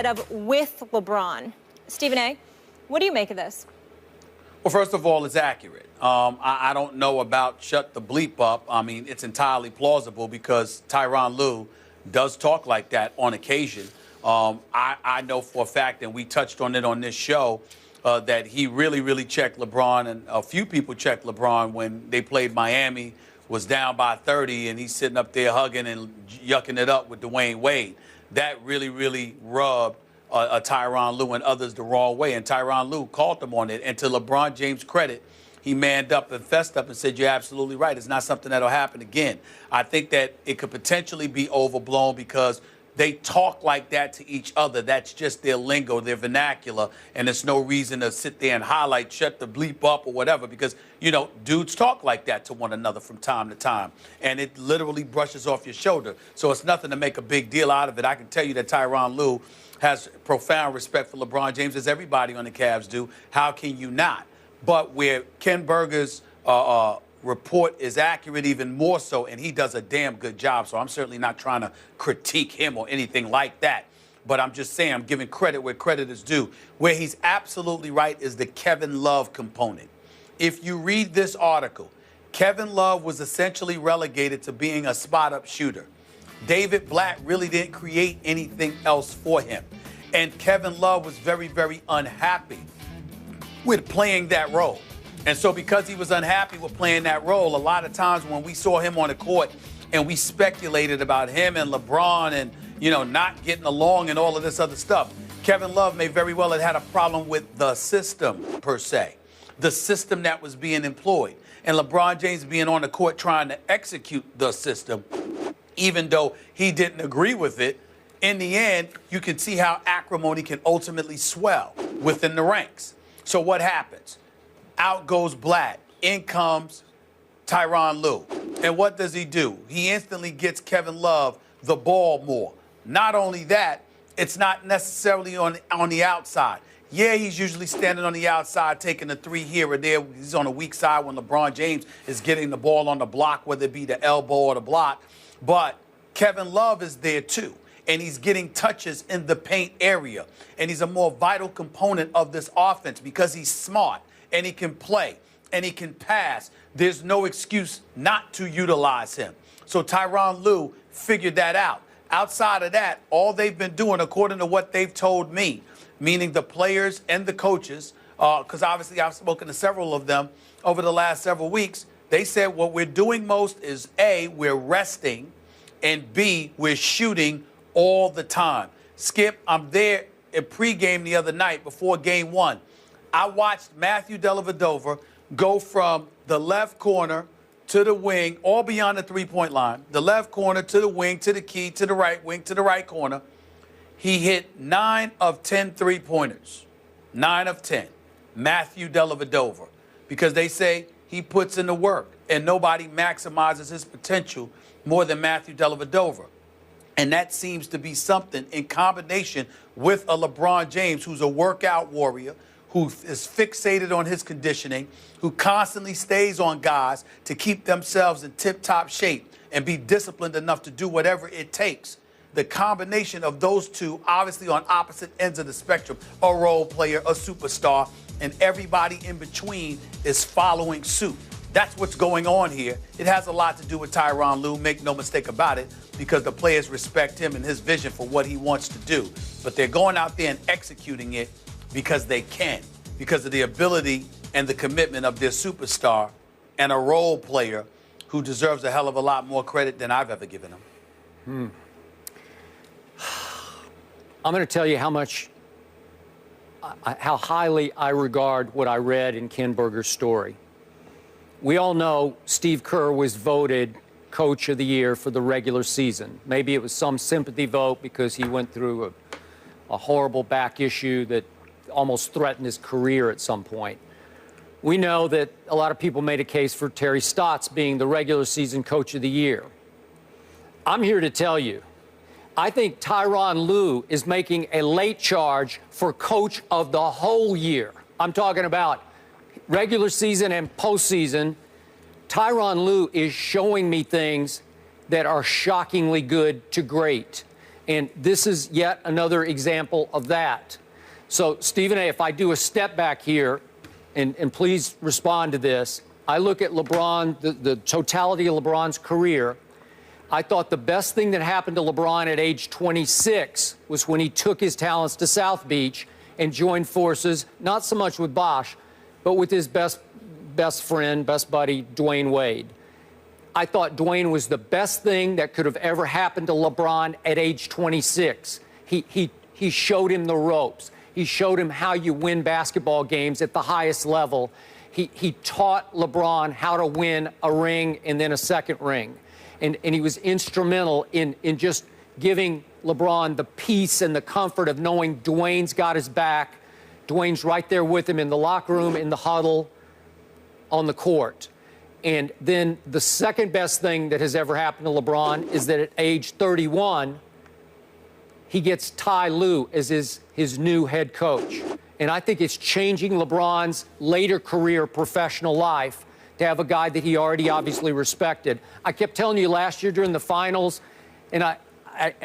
of with LeBron. Stephen A., what do you make of this? Well, first of all, it's accurate. I don't know about shut the bleep up. I mean, it's entirely plausible because Tyronn Lue does talk like that on occasion. I know for a fact, and we touched on it on this show, that he really checked LeBron, and a few people checked LeBron when they played Miami, was down by 30, and he's sitting up there hugging and yucking it up with Dwayne Wade. That really rubbed Tyronn Lue and others the wrong way, and Tyronn Lue called them on it. And to LeBron James' credit, he manned up and fessed up and said, you're absolutely right. It's not something that'll happen again. I think that it could potentially be overblown because they talk like that to each other. That's just their lingo, their vernacular, and there's no reason to sit there and highlight, shut the bleep up or whatever, because, you know, dudes talk like that to one another from time to time, and it literally brushes off your shoulder. So it's nothing to make a big deal out of it. I can tell you that Tyronn Lue has profound respect for LeBron James, as everybody on the Cavs do. How can you not? But where Ken Berger's report is accurate even more so, and he does a damn good job, so I'm certainly not trying to critique him or anything like that. But I'm just saying I'm giving credit where credit is due. Where he's absolutely right is the Kevin Love component. If you read this article, Kevin Love was essentially relegated to being a spot-up shooter. David Blatt really didn't create anything else for him. And Kevin Love was very unhappy with playing that role. And so because he was unhappy with playing that role, a lot of times when we saw him on the court and we speculated about him and LeBron and, you know, not getting along and all of this other stuff, Kevin Love may very well have had a problem with the system per se, the system that was being employed. And LeBron James being on the court trying to execute the system, even though he didn't agree with it, in the end, you can see how acrimony can ultimately swell within the ranks. So what happens? Out goes Blatt. In comes Tyronn Lue. And what does he do? He instantly gets Kevin Love the ball more. Not only that, it's not necessarily on the outside. Yeah, he's usually standing on the outside, taking a three here or there. He's on the weak side when LeBron James is getting the ball on the block, whether it be the elbow or the block. But Kevin Love is there too. And he's getting touches in the paint area. And he's a more vital component of this offense because he's smart. And he can play, and he can pass. There's no excuse not to utilize him. So Tyronn Lue figured that out. Outside of that, all they've been doing, according to what they've told me, meaning the players and the coaches, because obviously I've spoken to several of them over the last several weeks, they said what we're doing most is A, we're resting, and B, we're shooting all the time. Skip, I'm there at pregame the other night before game one. I watched Matthew Dellavedova go from the left corner to the wing, all beyond the three-point line, the left corner to the wing, to the key, to the right wing, to the right corner. He hit 9 of 10 three-pointers. 9 of 10. Matthew Dellavedova. Because they say he puts in the work, and nobody maximizes his potential more than Matthew Dellavedova. And that seems to be something in combination with a LeBron James, who's a workout warrior, who is fixated on his conditioning, who constantly stays on guys to keep themselves in tip-top shape and be disciplined enough to do whatever it takes. The combination of those two, obviously on opposite ends of the spectrum, a role player, a superstar, and everybody in between is following suit. That's what's going on here. It has a lot to do with Tyronn Lue, make no mistake about it, because the players respect him and his vision for what he wants to do. But they're going out there and executing it because they can, because of the ability and the commitment of their superstar and a role player who deserves a hell of a lot more credit than I've ever given him. I'm going to tell you how highly I regard what I read in Ken Berger's story. We all know Steve Kerr was voted Coach of the Year for the regular season. Maybe it was some sympathy vote because he went through a horrible back issue that almost threatened his career at some point. We know that a lot of people made a case for Terry Stotts being the regular season Coach of the Year. I'm here to tell you, I think Tyronn Lue is making a late charge for Coach of the whole year. I'm talking about regular season and postseason. Tyronn Lue is showing me things that are shockingly good to great. And this is yet another example of that. So, Stephen A., if I do a step back here, and please respond to this, I look at LeBron, the totality of LeBron's career. I thought the best thing that happened to LeBron at age 26 was when he took his talents to South Beach and joined forces, not so much with Bosh, but with his best friend, best buddy, Dwayne Wade. I thought Dwayne was the best thing that could have ever happened to LeBron at age 26. He showed him the ropes. He showed him how you win basketball games at the highest level. He taught LeBron how to win a ring and then a second ring. And he was instrumental in just giving LeBron the peace and the comfort of knowing Dwayne's got his back. Dwayne's right there with him in the locker room, in the huddle, on the court. And then the second best thing that has ever happened to LeBron is that at age 31, he gets Ty Lue as his new head coach. And I think it's changing LeBron's later career professional life to have a guy that he already obviously respected. I kept telling you last year during the finals, and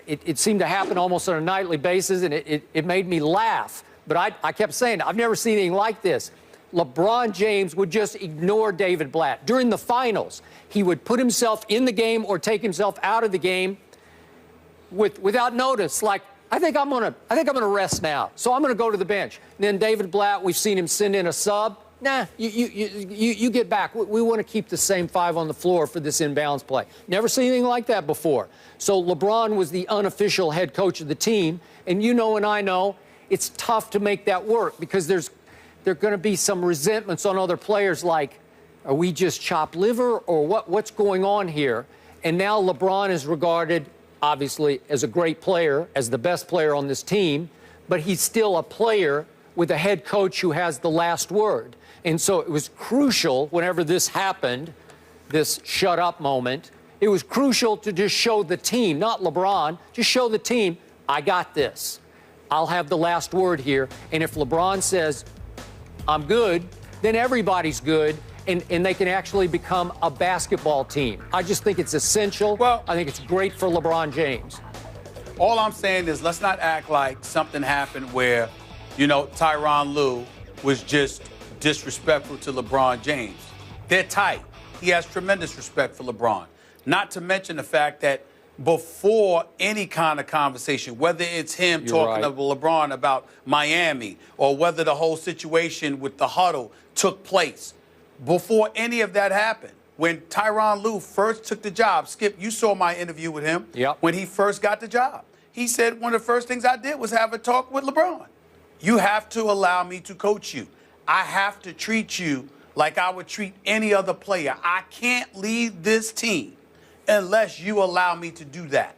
it seemed to happen almost on a nightly basis, and it made me laugh. But I kept saying, I've never seen anything like this. LeBron James would just ignore David Blatt. During the finals, he would put himself in the game or take himself out of the game without notice, like, I think I'm gonna rest now, so I'm gonna go to the bench. And then David Blatt, we've seen him send in a sub. Nah, you get back. We want to keep the same five on the floor for this inbounds play. Never seen anything like that before. So LeBron was the unofficial head coach of the team, and you know and I know it's tough to make that work because there are going to be some resentments on other players like, are we just chopped liver or what's going on here? And now LeBron is regarded, obviously, as a great player, as the best player on this team, but he's still a player with a head coach who has the last word. And so it was crucial whenever this happened, this shut up moment, it was crucial to just show the team, not LeBron, just show the team, I got this. I'll have the last word here. And if LeBron says, I'm good, then everybody's good, and they can actually become a basketball team. I just think it's essential. Well, I think it's great for LeBron James. All I'm saying is let's not act like something happened where, Tyronn Lue was just disrespectful to LeBron James. They're tight. He has tremendous respect for LeBron. Not to mention the fact that before any kind of conversation, whether it's him talking to LeBron about Miami or whether the whole situation with the huddle took place, before any of that happened, when Tyronn Lue first took the job, Skip, you saw my interview with him when he first got the job. He said one of the first things I did was have a talk with LeBron. You have to allow me to coach you. I have to treat you like I would treat any other player. I can't lead this team unless you allow me to do that.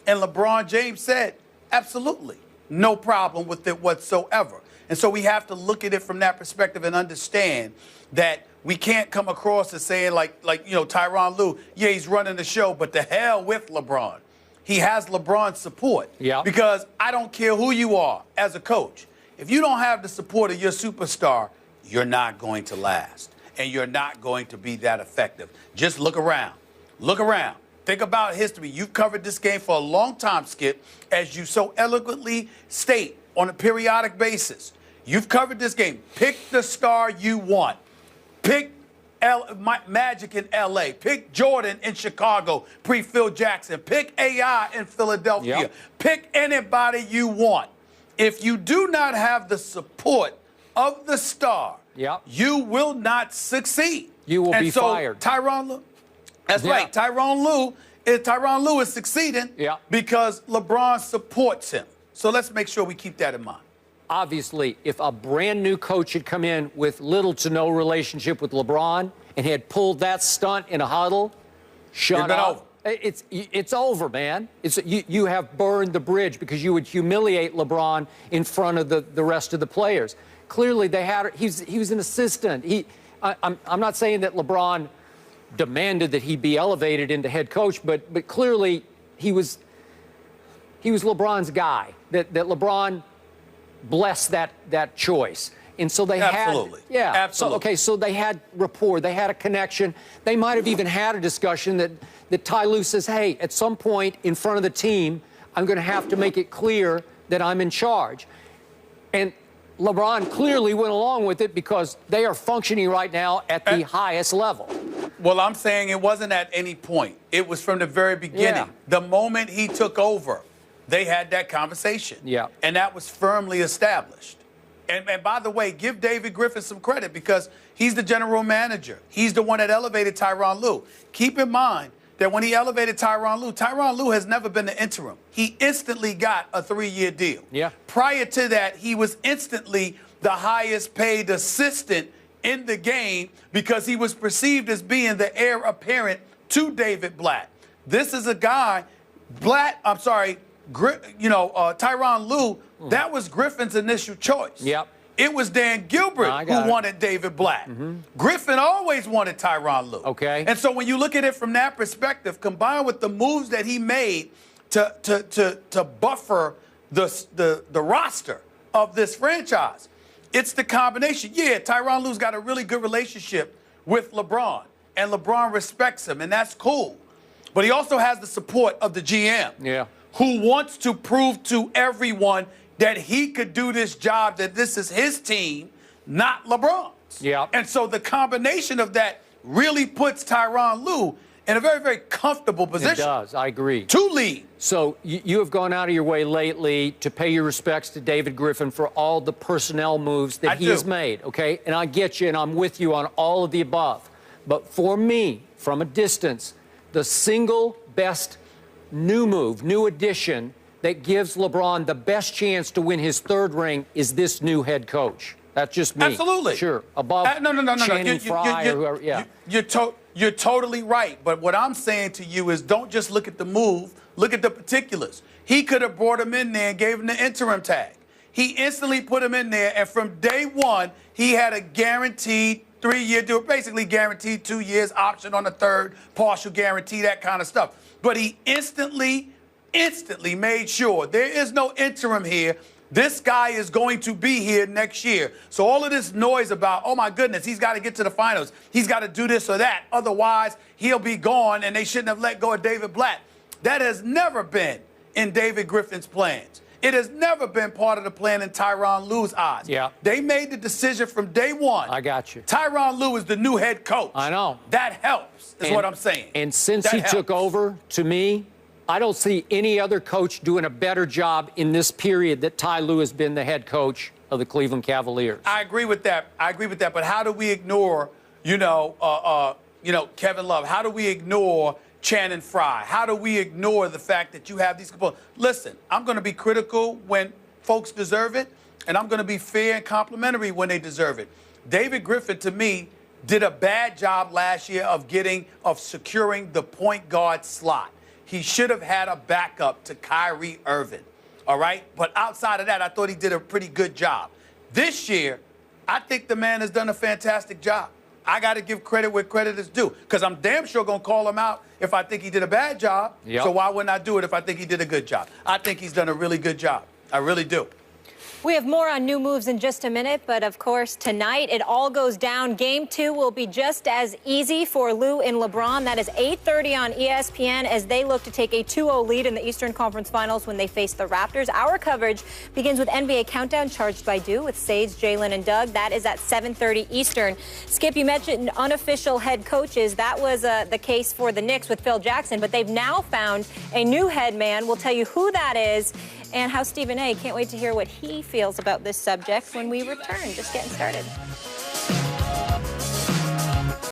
And LeBron James said, absolutely, no problem with it whatsoever. And so we have to look at it from that perspective and understand that we can't come across as saying like Tyronn Lue, yeah, he's running the show, but the hell with LeBron. He has LeBron's support. Because I don't care who you are as a coach. If you don't have the support of your superstar, you're not going to last. And you're not going to be that effective. Just look around. Look around. Think about history. You've covered this game for a long time, Skip, as you so eloquently state on a periodic basis. You've covered this game. Pick the star you want. Pick Magic in L.A. Pick Jordan in Chicago, pre-Phil Jackson. Pick AI in Philadelphia. Pick anybody you want. If you do not have the support of the star, you will not succeed. You will be fired. Tyronn Lue, that's right. Tyronn Lue is succeeding because LeBron supports him. So let's make sure we keep that in mind. Obviously, if a brand new coach had come in with little to no relationship with LeBron and had pulled that stunt in a huddle, shut up. It's over, man. You have burned the bridge because you would humiliate LeBron in front of the rest of the players. Clearly, he was an assistant. I'm not saying that LeBron demanded that he be elevated into head coach, but clearly he was LeBron's guy. That LeBron blessed that choice. And so they Absolutely. So they had rapport, they had a connection. They might have even had a discussion that Ty Lue says, hey, at some point in front of the team, I'm going to have to make it clear that I'm in charge. And LeBron clearly went along with it because they are functioning right now at the highest level. Well, I'm saying it wasn't at any point. It was from the very beginning. Yeah. The moment he took over, they had that conversation. Yeah. And that was firmly established. And by the way, give David Griffin some credit because he's the general manager. He's the one that elevated Tyronn Lue. Keep in mind that when he elevated Tyronn Lue has never been the interim. He instantly got a 3-year deal. Yeah. Prior to that, he was instantly the highest paid assistant in the game because he was perceived as being the heir apparent to David Blatt. This is a guy, Tyronn Lue, that was Griffin's initial choice. Yep. It was Dan Gilbert who wanted David Blatt. Griffin always wanted Tyronn Lue. Okay. And so when you look at it from that perspective, combined with the moves that he made to buffer the roster of this franchise, it's the combination. Yeah, Tyronn Lue's got a really good relationship with LeBron, and LeBron respects him, and that's cool. But he also has the support of the GM, who wants to prove to everyone that he could do this job, that this is his team, not LeBron's. Yeah. And so the combination of that really puts Tyronn Lue in a very, very comfortable position. It does. I agree. To lead. So you have gone out of your way lately to pay your respects to David Griffin for all the personnel moves that he has made, okay? And I get you, and I'm with you on all of the above. But for me, from a distance, the single best new addition that gives LeBron the best chance to win his 3rd ring is this new head coach. That's just me. Absolutely. Sure. Above Channing Frye or whoever. Yeah. You're totally right. But what I'm saying to you is don't just look at the move, look at the particulars. He could have brought him in there and gave him the interim tag. He instantly put him in there, and from day one, he had a guaranteed 3-year deal, basically guaranteed 2 years, option on the 3rd, partial guarantee, that kind of stuff. But he instantly made sure there is no interim here. This guy is going to be here next year. So all of this noise about, oh, my goodness, he's got to get to the finals. He's got to do this or that. Otherwise, he'll be gone, and they shouldn't have let go of David Blatt. That has never been in David Griffin's plans. It has never been part of the plan in Tyronn Lue's eyes. Yeah. They made the decision from day one. I got you. Tyronn Lue is the new head coach. I know. That helps, is what I'm saying. And since he took over, to me, I don't see any other coach doing a better job in this period that Ty Lue has been the head coach of the Cleveland Cavaliers. I agree with that. But how do we ignore, Kevin Love? How do we ignore Channing Frye? How do we ignore the fact that you have these people? Listen, I'm going to be critical when folks deserve it, and I'm going to be fair and complimentary when they deserve it. David Griffin, to me, did a bad job last year of securing the point guard slot. He should have had a backup to Kyrie Irving, all right? But outside of that, I thought he did a pretty good job. This year, I think the man has done a fantastic job. I got to give credit where credit is due because I'm damn sure going to call him out if I think he did a bad job. Yep. So why wouldn't I do it if I think he did a good job? I think he's done a really good job. I really do. We have more on new moves in just a minute, but of course, tonight it all goes down. Game 2 will be just as easy for Lue and LeBron. That is 8:30 on ESPN as they look to take a 2-0 lead in the Eastern Conference Finals when they face the Raptors. Our coverage begins with NBA Countdown, charged by Dew with Sage, Jalen, and Doug. That is at 7:30 Eastern. Skip, you mentioned unofficial head coaches. That was the case for the Knicks with Phil Jackson, but they've now found a new head man. We'll tell you who that is and how Stephen A. can't wait to hear what he feels about this subject when we return. Just getting started.